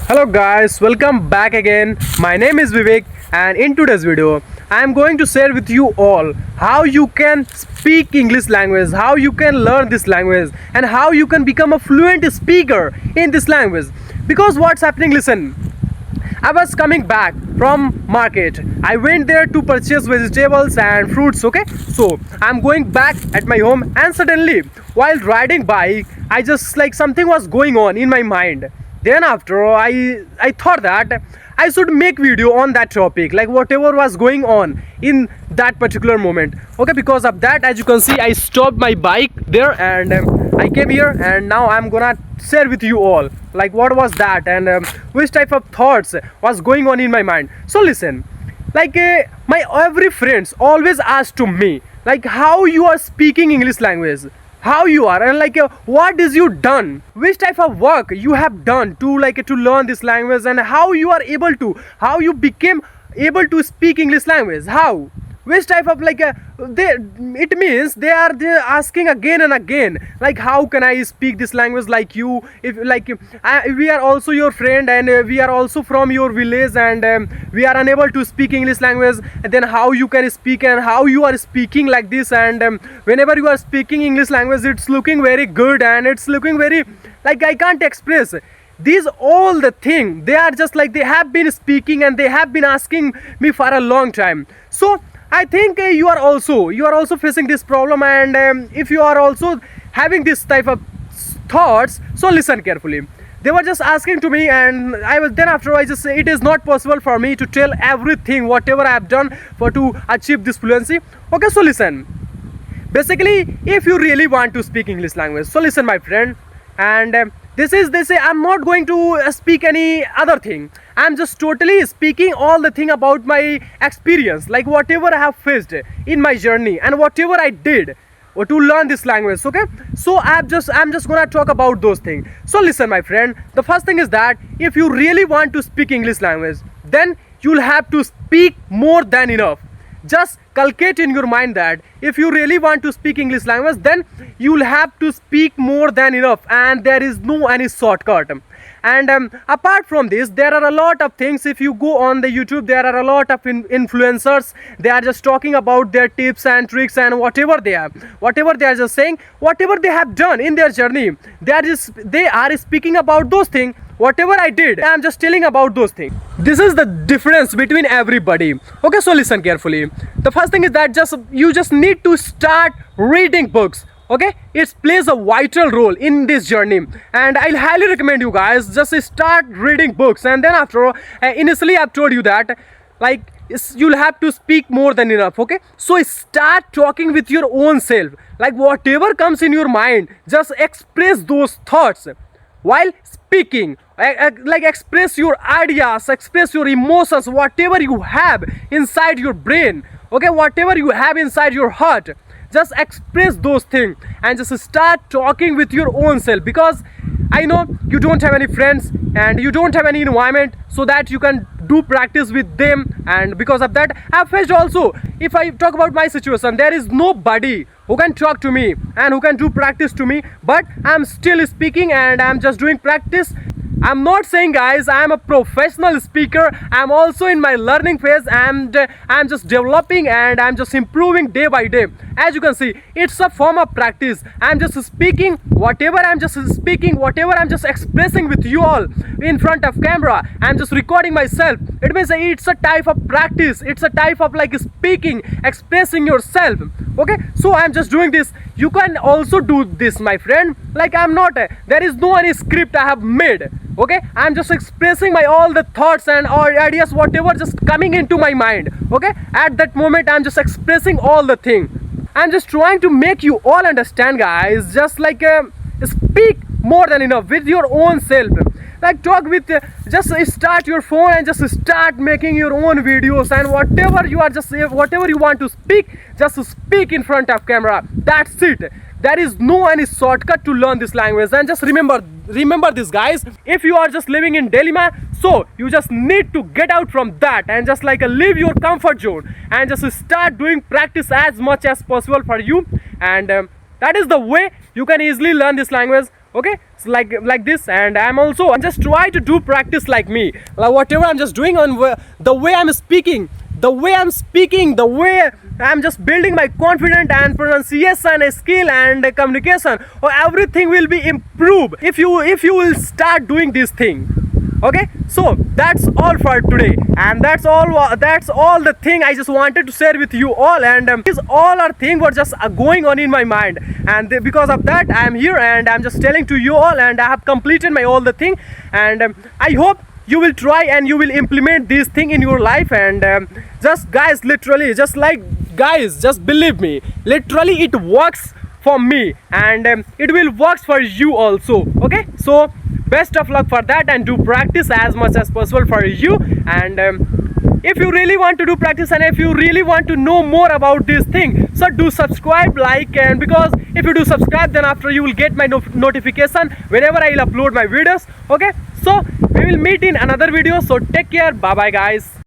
Hello guys, welcome back again. My name is Vivek and in today's video I am going to share with you all how you can speak English language, how you can learn this language and how you can become a fluent speaker in this language. Because what's happening, listen, I was coming back from market. I went there to purchase vegetables and fruits, okay? So I'm going back at my home and suddenly while riding bike I just like something was going on in my mind. Then after I thought that I should make video on that topic, like whatever was going on in that particular moment. Okay, because of that, as you can see, I stopped my bike there and I came here and now I'm gonna share with you all like what was that and which type of thoughts was going on in my mind. So listen, like my every friends always ask to me like how you are speaking English language, how you are, and like what is you done, which type of work you have done to like to learn this language, and how you are able to, how you became able to speak English language, how, which type of like they, it means they are asking again and again like how can I speak this language like you, if like we are also your friend and we are also from your village and we are unable to speak English language, and then how you can speak and how you are speaking like this, and whenever you are speaking English language it's looking very good and it's looking very like I can't express these all the thing. They are just like they have been speaking and they have been asking me for a long time. So I think you are also facing this problem, and if you are also having this type of thoughts, so listen carefully. They were just asking to me and I was then after I just say it is not possible for me to tell everything whatever I have done for to achieve this fluency. Okay, so listen, basically if you really want to speak English language, so listen my friend, and this is, they say I'm not going to speak any other thing. I'm just totally speaking all the thing about my experience, like whatever I have faced in my journey and whatever I did or to learn this language. Okay, so I'm just gonna talk about those things. So listen my friend, the first thing is that if you really want to speak English language, then you'll have to speak more than enough. Just calculate in your mind that if you really want to speak English language, then you'll have to speak more than enough, and there is no any shortcut. And apart from this, there are a lot of things. If you go on the YouTube, there are a lot of influencers. They are just talking about their tips and tricks and whatever they are just saying, whatever they have done in their journey, they are speaking about those things. Whatever I did, I'm just telling about those things. This is the difference between everybody. Okay, so listen carefully. The first thing is that you just need to start reading books. Okay, it plays a vital role in this journey, and I'll highly recommend you guys just start reading books. And then after initially I've told you that like you'll have to speak more than enough. Okay, so start talking with your own self, like whatever comes in your mind, just express those thoughts while speaking. Like express your ideas, express your emotions, whatever you have inside your brain. Okay, whatever you have inside your heart, just express those things and just start talking with your own self. Because I know you don't have any friends and you don't have any environment so that you can do practice with them, and because of that I've faced also, if I talk about my situation, there is nobody who can talk to me and who can do practice to me, but I'm still speaking and I'm just doing practice. I'm not saying guys I'm a professional speaker. I'm also in my learning phase and I'm just developing and I'm just improving day by day. As you can see, it's a form of practice. I'm just speaking whatever I'm just expressing with you all in front of camera. I'm just recording myself. It means it's a type of practice. It's a type of like speaking, expressing yourself. Okay, so I'm just doing this. You can also do this my friend. Like I'm not there is no any script I have made. Okay, I'm just expressing my all the thoughts and all ideas whatever just coming into my mind. Okay, at that moment I'm just expressing all the thing. I'm just trying to make you all understand guys, just like speak more than enough with your own self. Like talk with just start your phone and just start making your own videos, and whatever you are just whatever you want to speak, just speak in front of camera. That's it. There is no any shortcut to learn this language. And just remember this guys, if you are just living in Delhi, so you just need to get out from that and just like leave your comfort zone and just start doing practice as much as possible for you, and that is the way you can easily learn this language. Okay, so like this, and I'm also just try to do practice like me, like whatever I'm just doing on the way I'm speaking, the way I'm just building my confidence and pronunciation skill and communication, or everything will be improved if you will start doing this thing. Okay, so that's all for today, and that's all the thing I just wanted to share with you all. And these all are things were just going on in my mind, and because of that I'm here and I'm just telling to you all, and I have completed my all the thing. And I hope you will try and you will implement this thing in your life. And just guys, literally, just like guys, just believe me, literally it works for me, and it will works for you also. Okay, so best of luck for that, and do practice as much as possible for you. And if you really want to do practice, and if you really want to know more about this thing, so do subscribe, like, and because if you do subscribe, then after you will get my notification whenever I will upload my videos. Okay, so we will meet in another video, so take care, bye bye guys.